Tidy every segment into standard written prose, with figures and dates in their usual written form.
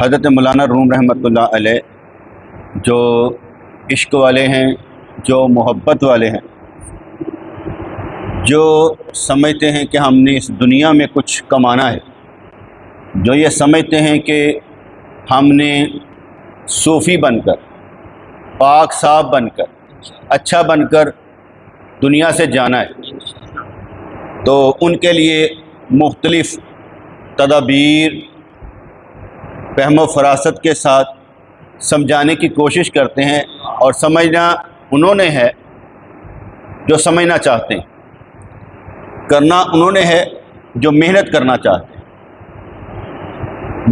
حضرت مولانا روم رحمۃ اللہ علیہ جو عشق والے ہیں، جو محبت والے ہیں، جو سمجھتے ہیں کہ ہم نے اس دنیا میں کچھ کمانا ہے، جو یہ سمجھتے ہیں کہ ہم نے صوفی بن کر، پاک صاف بن کر، اچھا بن کر دنیا سے جانا ہے، تو ان کے لیے مختلف تدابیر فہم و فراست کے ساتھ سمجھانے کی کوشش کرتے ہیں، اور سمجھنا انہوں نے ہے جو سمجھنا چاہتے ہیں، کرنا انہوں نے ہے جو محنت کرنا چاہتے ہیں،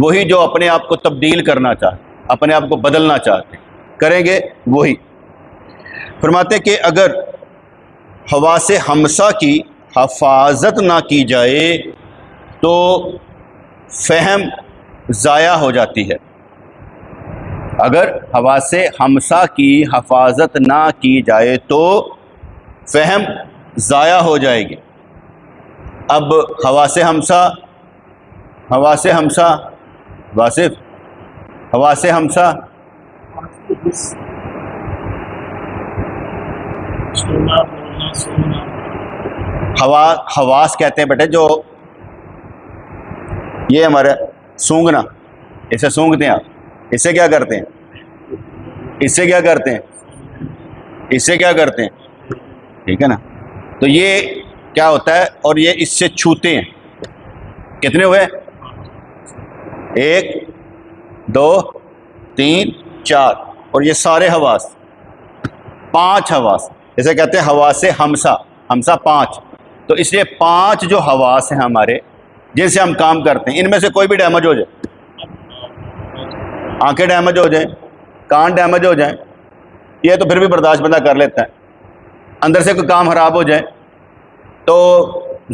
وہی جو اپنے آپ کو تبدیل کرنا چاہتے ہیں، اپنے آپ کو بدلنا چاہتے ہیں، کریں گے وہی۔ فرماتے کہ اگر حواس خمسہ کی حفاظت نہ کی جائے تو فہم ضائع ہو جاتی ہے۔ اگر حواس خمسہ کی حفاظت نہ کی جائے تو فہم ضائع ہو جائے گی۔ اب حواس خمسہ واصف حواس خمسہ حواس کہتے ہیں بیٹے جو یہ ہمارا سونگنا، اسے سونگتے ہیں آپ، اس سے کیا کرتے ہیں، اس سے کیا کرتے ہیں، اس سے کیا کرتے ہیں، ٹھیک ہے نا؟ تو یہ کیا ہوتا ہے، اور یہ اس سے چھوتے ہیں۔ کتنے ہوئے؟ 1 2 3 4، اور یہ سارے حواس 5 حواس، اسے کہتے ہیں حواس خمسہ، خمسہ 5۔ تو اس لیے 5 جو حواس ہیں ہمارے جن سے ہم کام کرتے ہیں، ان میں سے کوئی بھی ڈیمیج ہو جائے، آنکھیں ڈیمیج ہو جائیں، کان ڈیمیج ہو جائیں، یہ تو پھر بھی برداشت بندہ کر لیتا ہے، اندر سے کوئی کام خراب ہو جائے تو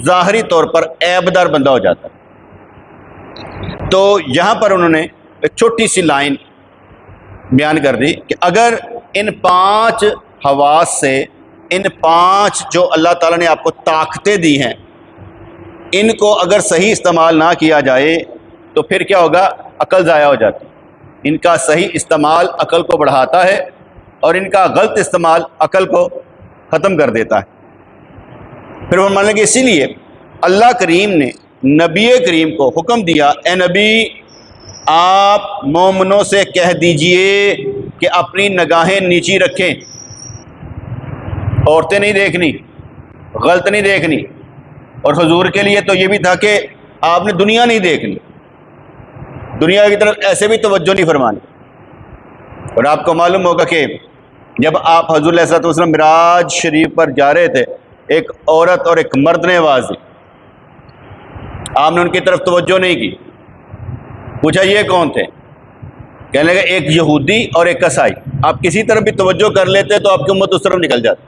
ظاہری طور پر عیب دار بندہ ہو جاتا ہے۔ تو یہاں پر انہوں نے ایک چھوٹی سی لائن بیان کر دی کہ اگر ان 5 حواس سے، ان 5 جو اللہ تعالیٰ نے آپ کو طاقتیں دی ہیں، ان کو اگر صحیح استعمال نہ کیا جائے تو پھر کیا ہوگا؟ عقل ضائع ہو جاتی ہے۔ ان کا صحیح استعمال عقل کو بڑھاتا ہے، اور ان کا غلط استعمال عقل کو ختم کر دیتا ہے۔ پھر وہ مان لیں کہ اسی لیے اللہ کریم نے نبی کریم کو حکم دیا، اے نبی آپ مومنوں سے کہہ دیجئے کہ اپنی نگاہیں نیچی رکھیں، عورتیں نہیں دیکھنی، غلط نہیں دیکھنی، اور حضور کے لیے تو یہ بھی تھا کہ آپ نے دنیا نہیں دیکھنی، دنیا کی طرف ایسے بھی توجہ نہیں فرمانی۔ اور آپ کو معلوم ہوگا کہ جب آپ حضور علیہ الصلوۃ والسلام معراج شریف پر جا رہے تھے، ایک عورت اور ایک مرد نے آواز دی، آپ نے ان کی طرف توجہ نہیں کی، پوچھا یہ کون تھے؟ کہنے لگے ایک یہودی اور ایک عیسائی۔ آپ کسی طرف بھی توجہ کر لیتے تو آپ کی امت اس طرف نکل جاتی۔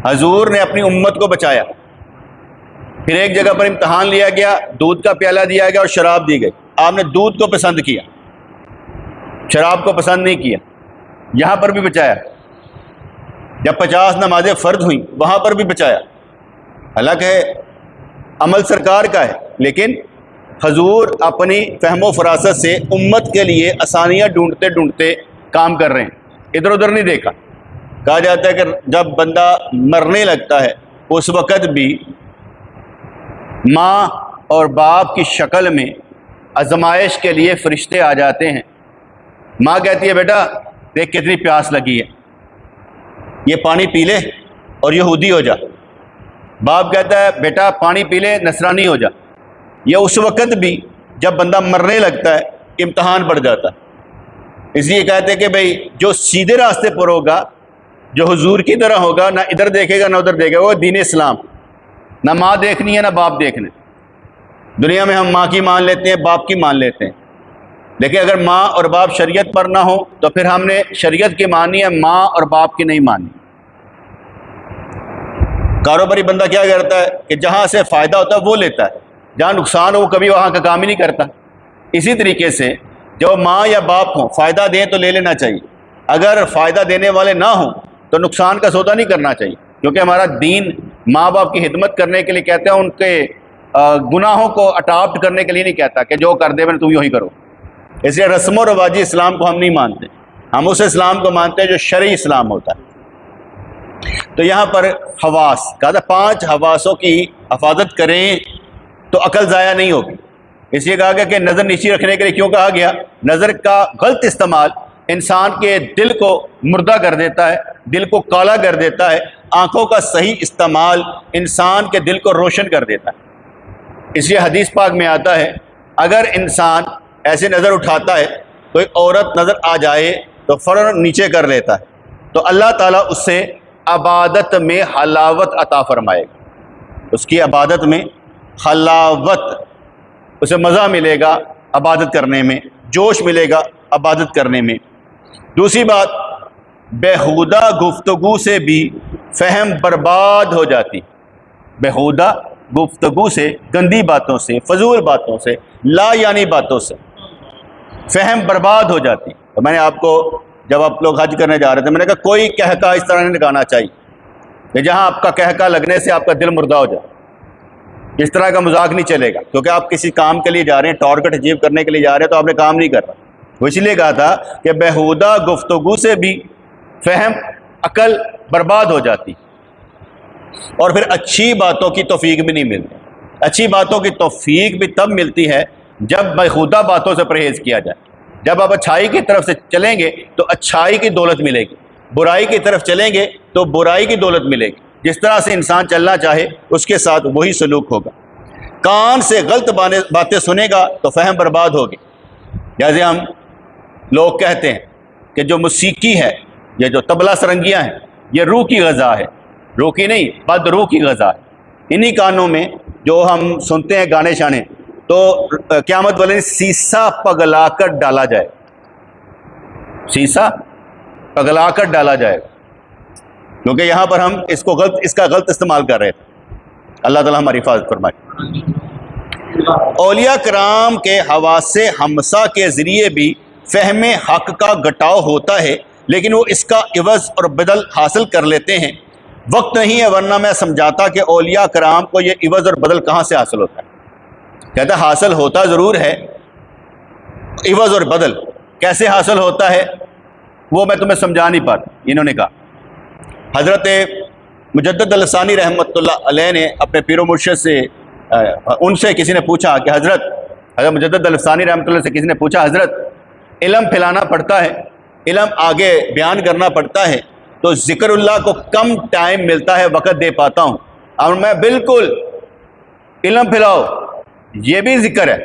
حضور نے اپنی امت کو بچایا۔ پھر ایک جگہ پر امتحان لیا گیا، دودھ کا پیالہ دیا گیا اور شراب دی گئی، آپ نے دودھ کو پسند کیا، شراب کو پسند نہیں کیا، یہاں پر بھی بچایا۔ جب 50 نمازیں فرض ہوئیں وہاں پر بھی بچایا، حالانکہ عمل سرکار کا ہے، لیکن حضور اپنی فہم و فراست سے امت کے لیے آسانیاں ڈھونڈتے ڈھونڈتے کام کر رہے ہیں، ادھر ادھر نہیں دیکھا۔ کہا جاتا ہے کہ جب بندہ مرنے لگتا ہے اس وقت بھی ماں اور باپ کی شکل میں آزمائش کے لیے فرشتے آ جاتے ہیں۔ ماں کہتی ہے بیٹا دیکھ کتنی پیاس لگی ہے، یہ پانی پی لے اور یہودی ہو جا۔ باپ کہتا ہے بیٹا پانی پی لے، نصرانی ہو جا۔ یہ اس وقت بھی جب بندہ مرنے لگتا ہے امتحان پڑ جاتا ہے۔ اس لیے کہتے ہیں کہ بھئی جو سیدھے راستے پر ہوگا، جو حضور کی طرح ہوگا، نہ ادھر دیکھے گا نہ ادھر دیکھے گا، وہ دین اسلام، نہ ماں دیکھنی ہے نہ باپ دیکھنے۔ دنیا میں ہم ماں کی مان لیتے ہیں، باپ کی مان لیتے ہیں، لیکن اگر ماں اور باپ شریعت پر نہ ہو تو پھر ہم نے شریعت کی مانی ہے، ماں اور باپ کی نہیں مانی۔ کاروباری بندہ کیا کرتا ہے کہ جہاں سے فائدہ ہوتا ہے وہ لیتا ہے، جہاں نقصان ہو وہ کبھی وہاں کا کام ہی نہیں کرتا۔ اسی طریقے سے جو ماں یا باپ ہوں فائدہ دیں تو لے لینا چاہیے، اگر فائدہ دینے والے نہ ہوں تو نقصان کا سودا نہیں کرنا چاہیے، کیونکہ ہمارا دین ماں باپ کی خدمت کرنے کے لیے کہتا ہے، ان کے گناہوں کو اڈاپٹ کرنے کے لیے نہیں کہتا کہ جو کر دے میں تم یوں ہی کرو۔ اس لیے رسم و رواجی اسلام کو ہم نہیں مانتے، ہم اس اسلام کو مانتے ہیں جو شرعی اسلام ہوتا ہے۔ تو یہاں پر حواس کہا تھا 5 حواسوں کی حفاظت کریں تو عقل ضائع نہیں ہوگی۔ اس لیے کہا گیا کہ نظر نیچی رکھنے کے لیے کیوں کہا گیا؟ نظر کا غلط استعمال انسان کے دل کو مردہ کر دیتا ہے، دل کو کالا کر دیتا ہے، آنکھوں کا صحیح استعمال انسان کے دل کو روشن کر دیتا ہے۔ اس لیے حدیث پاک میں آتا ہے اگر انسان ایسے نظر اٹھاتا ہے، کوئی عورت نظر آ جائے تو فوراً نیچے کر لیتا ہے، تو اللہ تعالیٰ اس سے عبادت میں حلاوت عطا فرمائے گا، اس کی عبادت میں حلاوت، اسے مزہ ملے گا عبادت کرنے میں، جوش ملے گا عبادت کرنے میں۔ دوسری بات، بیہودہ گفتگو سے بھی فہم برباد ہو جاتی، بیہودہ گفتگو سے، گندی باتوں سے، فضول باتوں سے، لا یعنی باتوں سے فہم برباد ہو جاتی۔ تو میں نے آپ کو جب آپ لوگ حج کرنے جا رہے تھے میں نے کہا کوئی کہکا اس طرح نہیں لگانا چاہیے کہ جہاں آپ کا کہکا لگنے سے آپ کا دل مردہ ہو جائے، اس طرح کا مذاق نہیں چلے گا، کیونکہ آپ کسی کام کے لیے جا رہے ہیں، ٹارگٹ اچیو کرنے کے لیے جا رہے ہیں، تو آپ نے کام نہیں کر رہا۔ وہ اس لیے کہا تھا کہ بیہودہ گفتگو سے بھی فہم، عقل برباد ہو جاتی، اور پھر اچھی باتوں کی توفیق بھی نہیں ملتی۔ اچھی باتوں کی توفیق بھی تب ملتی ہے جب بیہودہ باتوں سے پرہیز کیا جائے۔ جب آپ اچھائی کی طرف سے چلیں گے تو اچھائی کی دولت ملے گی، برائی کی طرف چلیں گے تو برائی کی دولت ملے گی۔ جس طرح سے انسان چلنا چاہے اس کے ساتھ وہی سلوک ہوگا۔ کان سے غلط باتیں سنے گا تو فہم برباد ہوگی۔ جیسے ہم لوگ کہتے ہیں کہ جو موسیقی ہے، یہ جو طبلہ سرنگیاں ہیں، یہ روح کی غذا ہے، روح کی نہیں، بد روح کی غذا ہے۔ انہی کانوں میں جو ہم سنتے ہیں گانے شانے، تو قیامت والے سیسا پگلا کر ڈالا جائے، سیسا پگلا کر ڈالا جائے، کیونکہ یہاں پر ہم اس کا غلط استعمال کر رہے تھے۔ اللہ تعالیٰ ہماری حفاظت فرمائے۔ اولیاء کرام کے حواس ہمسا کے ذریعے بھی فہم حق کا گھٹاؤ ہوتا ہے، لیکن وہ اس کا عوض اور بدل حاصل کر لیتے ہیں۔ وقت نہیں ہے ورنہ میں سمجھاتا کہ اولیاء کرام کو یہ عوض اور بدل کہاں سے حاصل ہوتا ہے۔ کہتا ہے حاصل ہوتا ضرور ہے، عوض اور بدل کیسے حاصل ہوتا ہے وہ میں تمہیں سمجھا نہیں پاتا۔ انہوں نے کہا حضرت مجدد الثانی رحمۃ اللہ علیہ نے اپنے پیر و مرشد سے، ان سے کسی نے پوچھا کہ حضرت مجدد الثانی رحمۃ اللہ سے کسی نے پوچھا حضرت علم پھیلانا پڑتا ہے، علم آگے بیان کرنا پڑتا ہے، تو ذکر اللہ کو کم ٹائم ملتا ہے، وقت دے پاتا ہوں۔ اور میں بالکل علم پھیلاؤ یہ بھی ذکر ہے،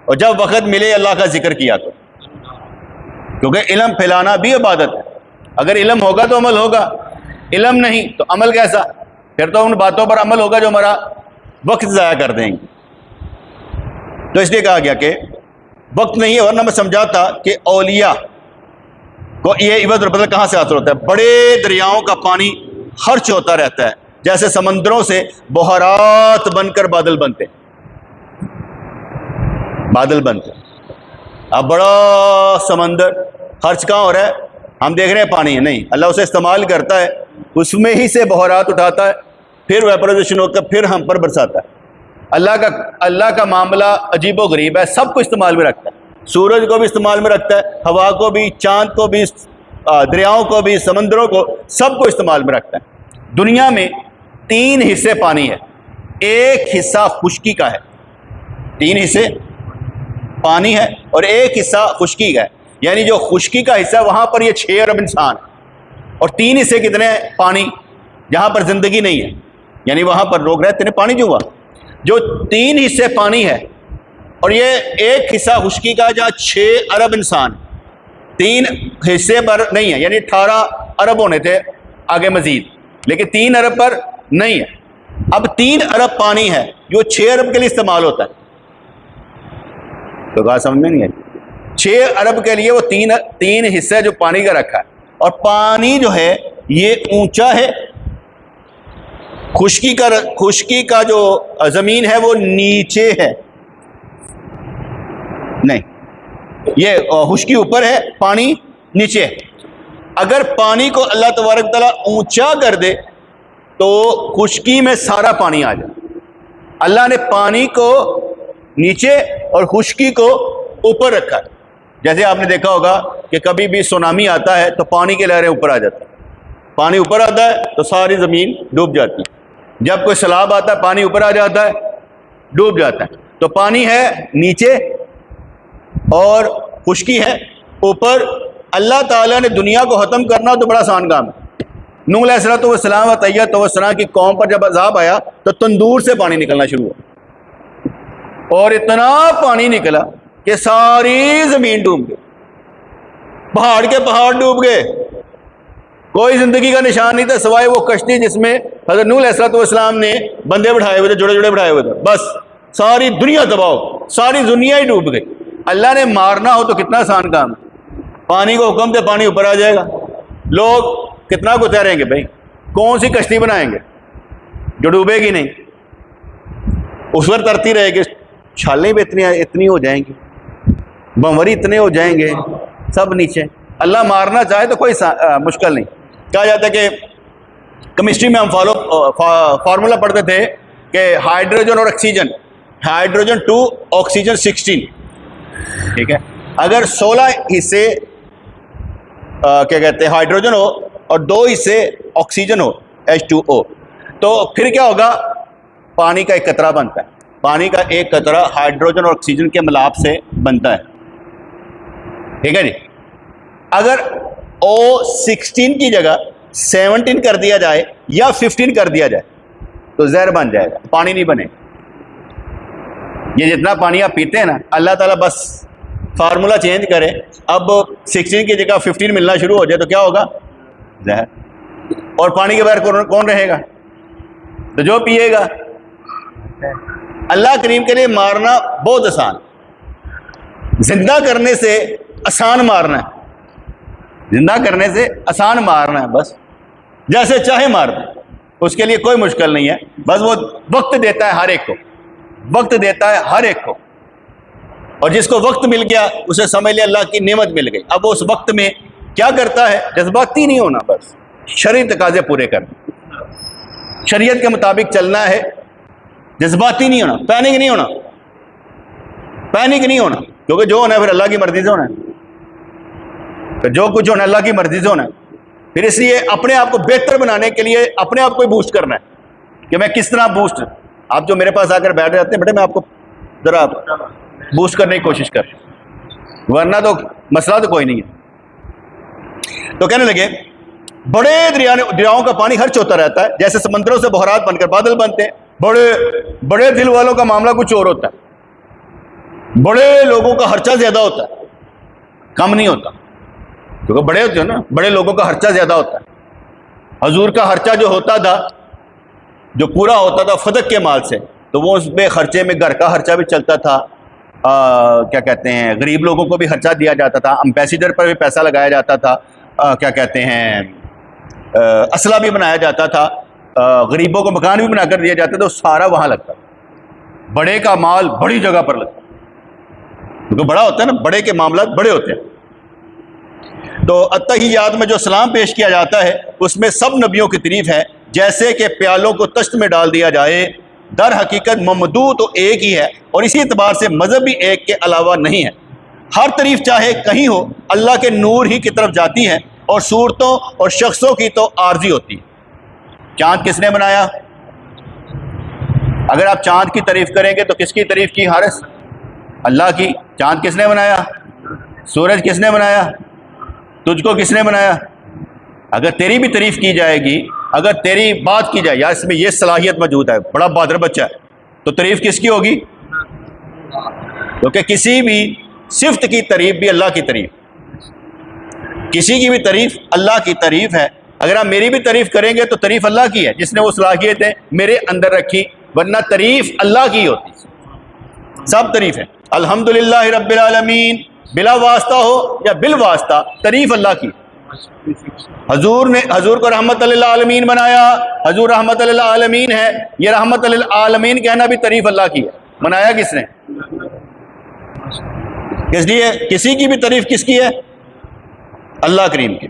اور جب وقت ملے اللہ کا ذکر کیا کرو، کیونکہ علم پھیلانا بھی عبادت ہے۔ اگر علم ہوگا تو عمل ہوگا، علم نہیں تو عمل کیسا؟ پھر تو ان باتوں پر عمل ہوگا جو ہمارا وقت ضائع کر دیں گے۔ تو اس لیے کہا گیا کہ وقت نہیں ہے ورنہ میں سمجھاتا کہ اولیاء کو یہ عوض اور بدل کہاں سے حاصل ہوتا ہے۔ بڑے دریاؤں کا پانی خرچ ہوتا رہتا ہے، جیسے سمندروں سے بحیرات بن کر بادل بنتے، بادل بنتے۔ اب بڑا سمندر خرچ کہاں ہو رہا ہے؟ ہم دیکھ رہے ہیں پانی ہے نہیں، اللہ اسے استعمال کرتا ہے، اس میں ہی سے بحیرات اٹھاتا ہے، پھر ویپرائزیشن ہو کر پھر ہم پر برساتا ہے۔ اللہ کا معاملہ عجیب و غریب ہے، سب کو استعمال میں رکھتا ہے، سورج کو بھی استعمال میں رکھتا ہے، ہوا کو بھی، چاند کو بھی، دریاؤں کو بھی، سمندروں کو، سب کو استعمال میں رکھتا ہے۔ دنیا میں 3 حصے پانی ہے، 1 حصہ خشکی کا ہے، 3 حصے پانی ہے اور 1 حصہ خشکی کا ہے، یعنی جو خشکی کا حصہ ہے وہاں پر یہ 6 ارب انسان، اور 3 حصے کتنے ہیں؟ پانی، جہاں پر زندگی نہیں ہے، یعنی وہاں پر لوگ رہتے ہیں، پانی جو ہوا، جو 3 حصے پانی ہے اور یہ 1 حصہ خشکی کا جہاں 6 ارب انسان، 3 حصے پر نہیں ہے، یعنی 18 ارب ہونے تھے آگے مزید، لیکن 3 ارب پر نہیں ہے۔ اب 3 ارب پانی ہے جو 6 ارب کے لیے استعمال ہوتا ہے، تو بات سمجھ میں نہیں آئی؟ 6 ارب کے لیے وہ 3 حصے جو پانی کا رکھا ہے، اور پانی جو ہے یہ اونچا ہے، خشکی کا جو زمین ہے وہ نیچے ہے، نہیں یہ خشکی اوپر ہے، پانی نیچے ہے۔ اگر پانی کو اللہ تبارک تعالیٰ اونچا کر دے تو خشکی میں سارا پانی آ جائے۔ اللہ نے پانی کو نیچے اور خشکی کو اوپر رکھا ہے، جیسے آپ نے دیکھا ہوگا کہ کبھی بھی سونامی آتا ہے تو پانی کی لہریں اوپر آ جاتی ہیں، پانی اوپر آتا ہے تو ساری زمین ڈوب جاتی ہے۔ جب کوئی سیلاب آتا ہے پانی اوپر آ جاتا ہے، ڈوب جاتا ہے۔ تو پانی ہے نیچے اور خشکی ہے اوپر۔ اللہ تعالیٰ نے دنیا کو ختم کرنا تو بڑا آسان کام ہے۔ نوح علیہ السلام و طیت والسلام کی قوم پر جب عذاب آیا تو تندور سے پانی نکلنا شروع ہوا، اور اتنا پانی نکلا کہ ساری زمین ڈوب گئی، پہاڑ کے پہاڑ ڈوب گئے، کوئی زندگی کا نشان نہیں تھا سوائے وہ کشتی جس میں حضرت نوح علیہ السلام نے بندے بٹھائے ہوئے تھے، جڑے جڑے بٹھائے ہوئے تھے، بس ساری دنیا تباہ ہو، ساری دنیا ہی ڈوب گئی۔ اللہ نے مارنا ہو تو کتنا آسان کام ہے، پانی کو حکم دے پانی اوپر آ جائے گا۔ لوگ کتنا کو تیریں گے بھائی، کون سی کشتی بنائیں گے جو ڈوبے گی نہیں، اس پر ترتی رہے گی، چھالیں بھی اتنی ہو جائیں گی، بموری اتنے ہو جائیں گے، سب نیچے۔ اللہ مارنا چاہے تو کوئی مشکل نہیں۔ کہا جاتا ہے کہ کیمسٹری میں ہم فارمولا پڑھتے تھے کہ ہائیڈروجن اور آکسیجن، ہائیڈروجن 2 آکسیجن 16، ٹھیک ہے، اگر 16 حصے کیا کہتے ہیں ہائیڈروجن ہو اور 2 حصے آکسیجن ہو H2O، تو پھر کیا ہوگا؟ پانی کا ایک قطرہ بنتا ہے۔ پانی کا ایک قطرہ ہائیڈروجن اور آکسیجن کے ملاپ سے بنتا ہے، ٹھیک ہے جی۔ اگر O16 کی جگہ 17 کر دیا جائے یا 15 کر دیا جائے تو زہر بن جائے گا، پانی نہیں بنے۔ یہ جتنا پانی آپ پیتے ہیں نا، اللہ تعالیٰ بس فارمولا چینج کرے، اب 16 کی جگہ 15 ملنا شروع ہو جائے تو کیا ہوگا؟ زہر۔ اور پانی کے بغیر کون رہے گا؟ تو جو پیے گا۔ اللہ کریم کے لیے مارنا بہت آسان، زندہ کرنے سے آسان مارنا ہے، زندہ کرنے سے آسان مارنا ہے، بس جیسے چاہے مار دیں، اس کے لیے کوئی مشکل نہیں ہے۔ بس وہ وقت دیتا ہے ہر ایک کو، وقت دیتا ہے ہر ایک کو، اور جس کو وقت مل گیا اسے سمجھ لیا اللہ کی نعمت مل گئی۔ اب وہ اس وقت میں کیا کرتا ہے؟ جذباتی نہیں ہونا، بس شرعی تقاضے پورے کرنا، شریعت کے مطابق چلنا ہے، جذباتی نہیں ہونا، پینک نہیں ہونا، پینک نہیں ہونا، کیونکہ جو ہونا ہے پھر اللہ کی مرضی سے ہونا ہے، پھر جو کچھ ہونا ہے اللہ کی مرضی سے ہونا ہے۔ پھر اس لیے اپنے آپ کو بہتر بنانے کے لیے اپنے آپ کو ہی بوسٹ کرنا ہے کہ میں کس طرح بوسٹ۔ آپ جو میرے پاس آ کر بیٹھ جاتے ہیں، بیٹے میں آپ کو ذرا بوسٹ کرنے کی کوشش کر، ورنہ تو مسئلہ تو کوئی نہیں ہے۔ تو کہنے لگے بڑے دریاؤں کا پانی خرچ ہوتا رہتا ہے، جیسے سمندروں سے بحرات بن کر بادل بنتے ہیں۔ بڑے دل والوں کا معاملہ کچھ اور ہوتا ہے، بڑے لوگوں کا خرچہ زیادہ ہوتا ہے، کم نہیں ہوتا، کیونکہ بڑے ہوتے ہیں نا، بڑے لوگوں کا خرچہ زیادہ ہوتا ہے۔ حضور کا خرچہ جو ہوتا تھا، جو پورا ہوتا تھا فدق کے مال سے، تو وہ اس میں خرچے میں گھر کا خرچہ بھی چلتا تھا، کیا کہتے ہیں غریب لوگوں کو بھی خرچہ دیا جاتا تھا، امبیسیڈر پر بھی پیسہ لگایا جاتا تھا، کیا کہتے ہیں اسلحہ بھی بنایا جاتا تھا، غریبوں کو مکان بھی بنا کر دیا جاتا تھا، سارا وہاں لگتا تھا۔ بڑے کا مال بڑی جگہ پر لگتا ہے، کیونکہ بڑا ہوتا ہے نا، بڑے کے معاملات بڑے ہوتے ہیں۔ تو اتحیات میں جو سلام پیش کیا جاتا ہے اس میں سب نبیوں کی تعریف ہے، جیسے کہ پیالوں کو تشت میں ڈال دیا جائے۔ در حقیقت ممدوع تو ایک ہی ہے، اور اسی اعتبار سے مذہب بھی ایک کے علاوہ نہیں ہے۔ ہر تعریف چاہے کہیں ہو، اللہ کے نور ہی کی طرف جاتی ہے، اور صورتوں اور شخصوں کی تو عارضی ہوتی ہے۔ چاند کس نے بنایا؟ اگر آپ چاند کی تعریف کریں گے تو کس کی تعریف کی؟ حارث، اللہ کی۔ چاند کس نے بنایا؟ سورج کس نے بنایا؟ تجھ کو کس نے بنایا؟ اگر تیری بھی تعریف کی جائے گی، اگر تیری بات کی جائے، یا اس میں یہ صلاحیت موجود ہے، بڑا بہادر بچہ ہے، تو تعریف کس کی ہوگی؟ کیونکہ کسی بھی صفت کی تعریف بھی اللہ کی تعریف، کسی کی بھی تعریف اللہ کی تعریف ہے۔ اگر آپ میری بھی تعریف کریں گے تو تعریف اللہ کی ہے، جس نے وہ صلاحیتیں میرے اندر رکھی، ورنہ تعریف اللہ کی ہوتی، سب تعریف ہے۔ الحمدللہ رب العالمین، بلا واسطہ ہو یا بالواسطہ، تعریف اللہ کی۔ حضور کو رحمت للعالمین بنایا، حضور رحمت للعالمین ہے، یہ رحمت للعالمین کہنا بھی تعریف اللہ کی ہے۔ بنایا کس نے؟ اس لیے کسی کی بھی تعریف کس کی ہے؟ اللہ کریم کی۔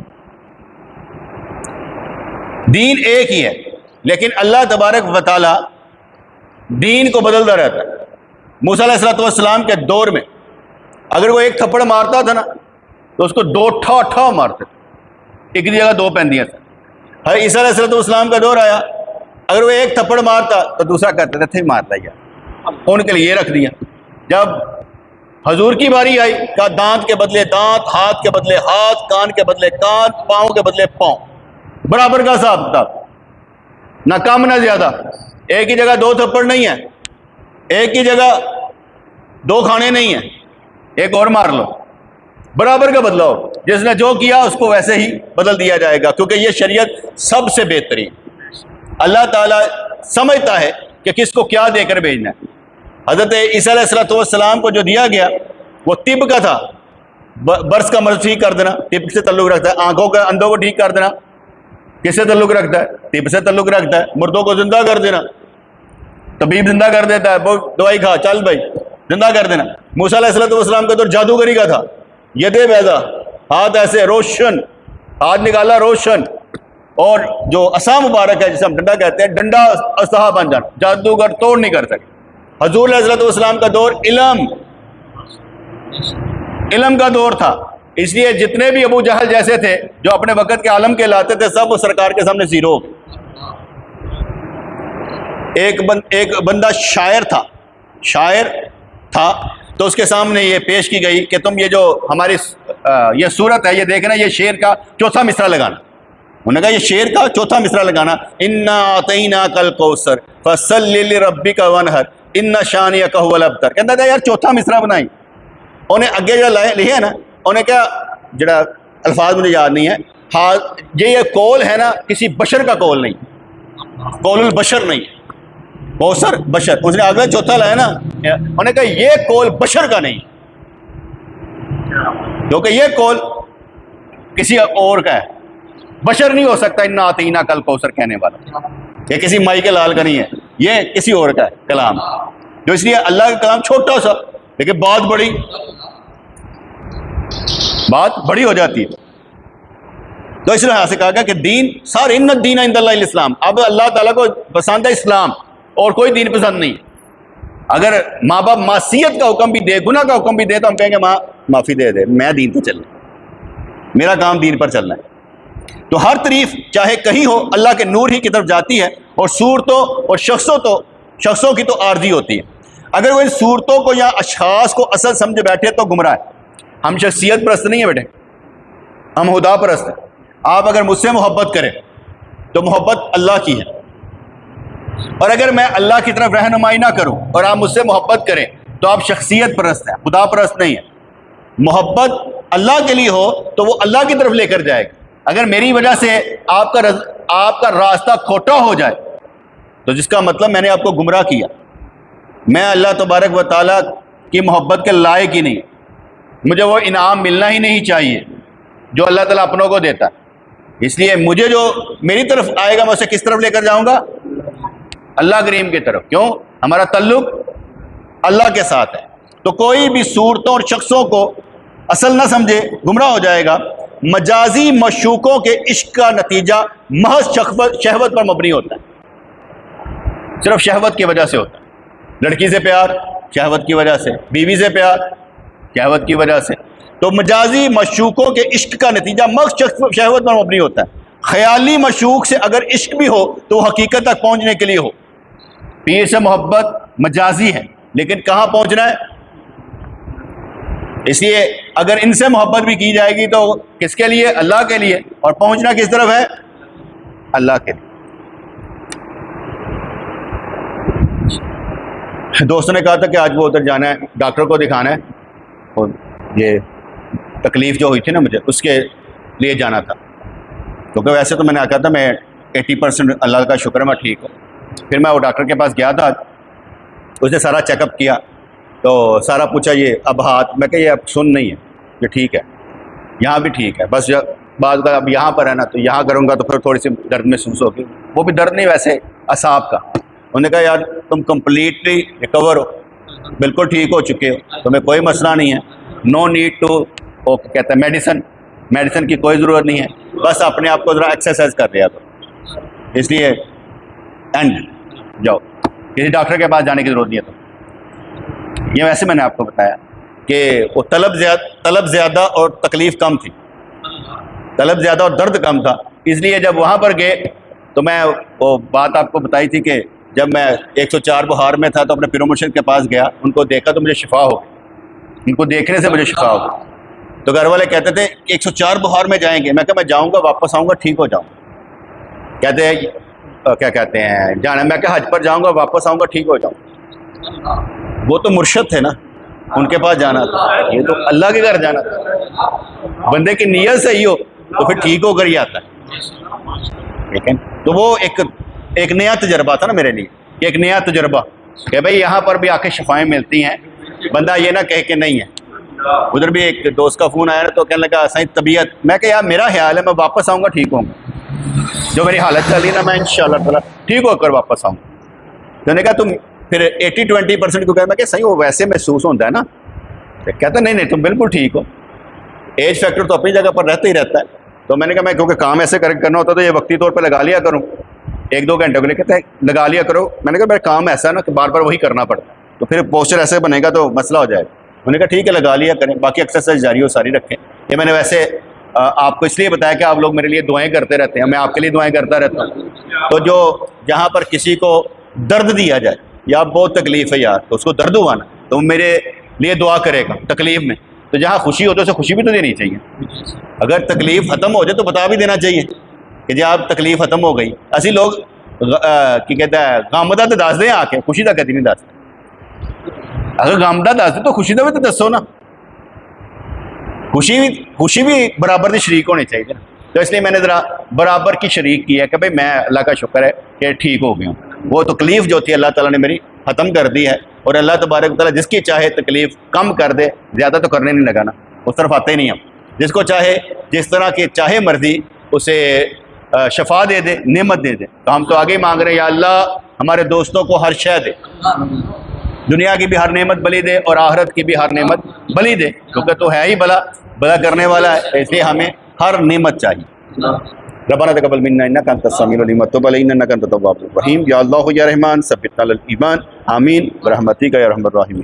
دین ایک ہی ہے، لیکن اللہ تبارک و تعالی دین کو بدلتا رہتا ہے۔ موسیٰ علیہ السلام کے دور میں اگر وہ ایک تھپڑ مارتا تھا نا تو اس کو دو ٹھا ٹھا مارتے تھے، ایک جگہ دو پیندیاں تھیں۔ عیسیٰ علیہ السلام کا دور آیا، اگر وہ ایک تھپڑ مارتا تو دوسرا کہتے تھے مارتا ہی ان کے لیے یہ رکھ دیا۔ جب حضور کی باری آئی، کہا دانت کے بدلے دانت، ہاتھ کے بدلے ہاتھ، کان کے بدلے کان، پاؤں کے بدلے پاؤں، برابر کا حساب کتاب، نہ کم نہ زیادہ۔ ایک ہی جگہ دو تھپڑ نہیں ہے، ایک ہی جگہ دو کھانے نہیں ہیں، ایک اور مار لو، برابر کا بدلو۔ جس نے جو کیا اس کو ویسے ہی بدل دیا جائے گا، کیونکہ یہ شریعت سب سے بہترین، اللہ تعالیٰ سمجھتا ہے کہ کس کو کیا دے کر بھیجنا ہے۔ حضرت عیسیٰ علیہ السلام کو جو دیا گیا وہ طب کا تھا، برس کا مرض ٹھیک کر دینا طب سے تعلق رکھتا ہے، آنکھوں کے اندھوں کو ٹھیک کر دینا کس سے تعلق رکھتا ہے؟ طب سے تعلق رکھتا ہے، مردوں کو زندہ کر دینا طبیب زندہ کر دیتا ہے، وہ دوائی کھا چل بھائی زندہ کر دینا۔ موسیٰ علیہ السلام کا دور جادوگری کا تھا، یدے بیضا، ہاتھ ایسے روشن، ہاتھ نکالا روشن، اور جو عصا مبارک ہے جسے ہم ڈنڈا کہتے ہیں، ڈنڈا اسلحہ بن جانا، جادوگر توڑ نہیں کر سکے۔ حضور علیہ السلام کا دور علم کا دور تھا، اس لیے جتنے بھی ابو جہل جیسے تھے جو اپنے وقت کے عالم کے لاتے تھے سب وہ سرکار کے سامنے زیرو۔ ایک بندہ شاعر تھا تو اس کے سامنے یہ پیش کی گئی کہ تم یہ جو ہماری یہ صورت ہے یہ دیکھنا، یہ شعر کا چوتھا مصرع لگانا۔ انہوں نے کہا یہ شعر کا چوتھا مصرع لگانا، انا اعطیناک الکوثر فصلی لربک وانحر ان شانئک هو الابتر۔ کہتا تھا یار چوتھا مصرع بنائی، انہیں اگے جو لکھے ہے نا، انہیں کیا جڑا الفاظ مجھے یاد نہیں ہے، ہاں یہ قول ہے نا کسی بشر کا قول نہیں، قول البشر نہیں، کوثر بشر، اس نے آگے چوتھا لایا نا، انہوں نے کہا یہ قول بشر کا نہیں، کیونکہ یہ قول کسی اور کا ہے، بشر نہیں ہو سکتا انا اعطیناک الکوثر کہنے والا، یہ کسی مائی کے لال کا نہیں ہے، یہ کسی اور کا ہے کلام، جو اس لیے اللہ کا کلام چھوٹا سا لیکن بات بڑی ہو جاتی ہے۔ تو اس لحاظ سے کہا گیا کہ دین سارے ان الدین عند اللہ الاسلام، اب اللہ تعالیٰ کو پسند ہے اسلام اور کوئی دین پسند نہیں۔ اگر ماں باپ معصیت کا حکم بھی دے، گناہ کا حکم بھی دے تو ہم کہیں گے ماں معافی دے دے، میں دین پہ چلنا، میرا کام دین پر چلنا ہے۔ تو ہر تعریف چاہے کہیں ہو اللہ کے نور ہی کی طرف جاتی ہے، اور صورتوں اور شخصوں کی تو عارضی ہوتی ہے۔ اگر وہ ان صورتوں کو یا اشخاص کو اصل سمجھ بیٹھے تو گمراہ ہے۔ ہم شخصیت پرست نہیں ہیں بیٹے، ہم خدا پرست ہیں۔ آپ اگر مجھ سے محبت کریں تو محبت اللہ کی ہے، اور اگر میں اللہ کی طرف رہنمائی نہ کروں اور آپ مجھ سے محبت کریں تو آپ شخصیت پرست ہیں، خدا پرست نہیں ہیں۔ محبت اللہ کے لیے ہو تو وہ اللہ کی طرف لے کر جائے گا۔ اگر میری وجہ سے آپ کا راستہ کھوٹا ہو جائے تو جس کا مطلب میں نے آپ کو گمراہ کیا، میں اللہ تبارک و تعالیٰ کی محبت کے لائق ہی نہیں، مجھے وہ انعام ملنا ہی نہیں چاہیے جو اللہ تعالیٰ اپنوں کو دیتا ہے۔ اس لیے مجھے جو میری طرف آئے گا میں اسے کس طرف لے کر جاؤں گا؟ اللہ کریم کی طرف۔ کیوں؟ ہمارا تعلق اللہ کے ساتھ ہے۔ تو کوئی بھی صورتوں اور شخصوں کو اصل نہ سمجھے گمراہ ہو جائے گا۔ مجازی مشوقوں کے عشق کا نتیجہ محض شہوت پر مبنی ہوتا ہے، صرف شہوت کی وجہ سے ہوتا ہے۔ لڑکی سے پیار شہوت کی وجہ سے، بیوی سے پیار شہوت کی وجہ سے۔ تو مجازی مشوقوں کے عشق کا نتیجہ محض شہوت پر مبنی ہوتا ہے۔ خیالی مشوق سے اگر عشق بھی ہو تو وہ حقیقت تک پہنچنے کے لیے ہو۔ پیر سے محبت مجازی ہے لیکن کہاں پہنچنا ہے؟ اس لیے اگر ان سے محبت بھی کی جائے گی تو کس کے لیے؟ اللہ کے لیے، اور پہنچنا کس طرف ہے؟ اللہ کے لیے۔ دوستوں نے کہا تھا کہ آج وہ ادھر جانا ہے، ڈاکٹر کو دکھانا ہے، اور یہ تکلیف جو ہوئی تھی نا مجھے اس کے لیے جانا تھا، کیونکہ ویسے تو میں نے کہا تھا میں 80% اللہ کا شکر ہے میں ٹھیک ہوں۔ پھر میں وہ ڈاکٹر کے پاس گیا تھا، اس نے سارا چیک اپ کیا تو سارا پوچھا یہ اب ہاتھ، میں کہ یہ اب سن نہیں ہے، یہ ٹھیک ہے، یہاں بھی ٹھیک ہے، بس بعض کا اب یہاں پر ہے نا تو یہاں کروں گا تو پھر تھوڑی سی درد محسوس ہوگی، وہ بھی درد نہیں ویسے اعصاب کا۔ انہوں نے کہا یار تم کمپلیٹلی ریکور ہو، بالکل ٹھیک ہو چکے ہو، تمہیں کوئی مسئلہ نہیں ہے، نو نیڈ ٹو وہ کہتا ہے میڈیسن کی کوئی ضرورت نہیں ہے، بس اپنے آپ کو ذرا ایکسرسائز کر لیا تو اس لیے اینڈ جاؤ، کسی ڈاکٹر کے پاس جانے کی ضرورت نہیں ہے۔ تو یہ ویسے میں نے آپ کو بتایا کہ وہ طلب زیادہ اور تکلیف کم تھی، طلب زیادہ اور درد کم تھا، اس لیے جب وہاں پر گئے تو میں وہ بات آپ کو بتائی تھی کہ جب میں 104 بہار میں تھا تو اپنے پیر و مرشد کے پاس گیا، ان کو دیکھا تو مجھے شفا ہو گئی، ان کو دیکھنے سے مجھے شفا ہو گئی۔ تو گھر والے کہتے تھے 104 بہار میں جائیں گے، میں کہا میں جاؤں گا، واپس آؤں گا ٹھیک ہو جاؤں گا۔ کہتے ہیں کیا کہتے ہیں جانا، میں کہا حج پر جاؤں گا، واپس آؤں گا ٹھیک ہو جاؤں۔ وہ تو مرشد تھے نا، ان کے پاس جانا تھا، یہ تو اللہ کے گھر جانا تھا۔ بندے کی نیت صحیح ہو تو پھر ٹھیک ہو کر ہی آتا ہے، ٹھیک ہے۔ تو وہ ایک نیا تجربہ تھا نا میرے لیے، ایک نیا تجربہ کہ بھئی یہاں پر بھی آ کے شفائیں ملتی ہیں، بندہ یہ نہ کہے کہ نہیں ہے۔ ادھر بھی ایک دوست کا فون آیا نا تو کہنے لگا سائیں طبیعت، میں کہ یار میرا خیال ہے میں واپس آؤں گا ٹھیک ہوں گا، جو میری حالت چل رہی نا میں انشاءاللہ تعالیٰ ٹھیک ہو کر واپس آؤں گا۔ میں نے کہا تم پھر 80-20% کو کہا، میں کہ صحیح وہ ویسے محسوس ہوتا ہے نا، کہتا نہیں تم بالکل ٹھیک ہو، ایج فیکٹر تو اپنی جگہ پر رہتا ہی رہتا ہے۔ تو میں نے کہا میں کیونکہ کام ایسے کرنا ہوتا تو یہ وقتی طور پہ لگا لیا کروں 1-2 گھنٹے کے لیے، کہتے ہیں لگا لیا کرو۔ میں نے کہا میرا کام ایسا ہے نا کہ بار بار وہی کرنا پڑتا ہے، تو پھر پوسچر ایسے بنے گا تو مسئلہ ہو جائے گا۔ میں نے کہا ٹھیک ہے لگا لیا کریں، باقی ایکسرسائز جاری ہو ساری رکھیں۔ یہ میں نے ویسے آپ کو اس لیے بتایا کہ آپ لوگ میرے لیے دعائیں کرتے رہتے ہیں، میں آپ کے لیے دعائیں کرتا رہتا ہوں۔ تو جو جہاں پر کسی کو درد دیا جائے یا بہت تکلیف ہے یار تو اس کو درد ہوا نا تو میرے لیے دعا کرے گا تکلیف میں، تو جہاں خوشی ہو تو اسے خوشی بھی تو دینی چاہیے۔ اگر تکلیف ختم ہو جائے تو بتا بھی دینا چاہیے کہ جی آپ تکلیف ختم ہو گئی۔ اسی لوگ کی کہتا ہے غامدہ تو دس دیں آ کے، خوشی تو کہتی نہیں دس۔ اگر غامدہ دس دیں تو خوشی تو بھی تو دسو نا، خوشی بھی برابر کی شریک ہونی چاہیے نا۔ تو اس لیے میں نے ذرا برابر کی شریک کی ہے کہ بھئی میں اللہ کا شکر ہے کہ ٹھیک ہو گیا ہوں۔ وہ تکلیف جو تھی اللہ تعالیٰ نے میری ختم کر دی ہے، اور اللہ تبارک و تعالیٰ جس کی چاہے تکلیف کم کر دے، زیادہ تو کرنے نہیں لگا نا، اس طرف آتے ہی نہیں ہم۔ جس کو چاہے جس طرح کی چاہے مرضی اسے شفا دے دے، نعمت دے دے۔ تو ہم تو آگے مانگ رہے ہیں یا اللہ ہمارے دوستوں کو ہر شے دے، دنیا کی بھی ہر نعمت بلی دے اور آخرت کی بھی ہر نعمت بلی دے، کیونکہ تو ہے ہی بلا کرنے والا ہے، اس لیے ہمیں ہر نعمت چاہیے۔ ربنا تقبل منا انک انت السمیع العلیم وتب علینا انک انت التواب الرحیم۔ یا اللہ یا رحمان ثبتنا علی الایمان، آمین برحمتک یا ارحم الراحمین۔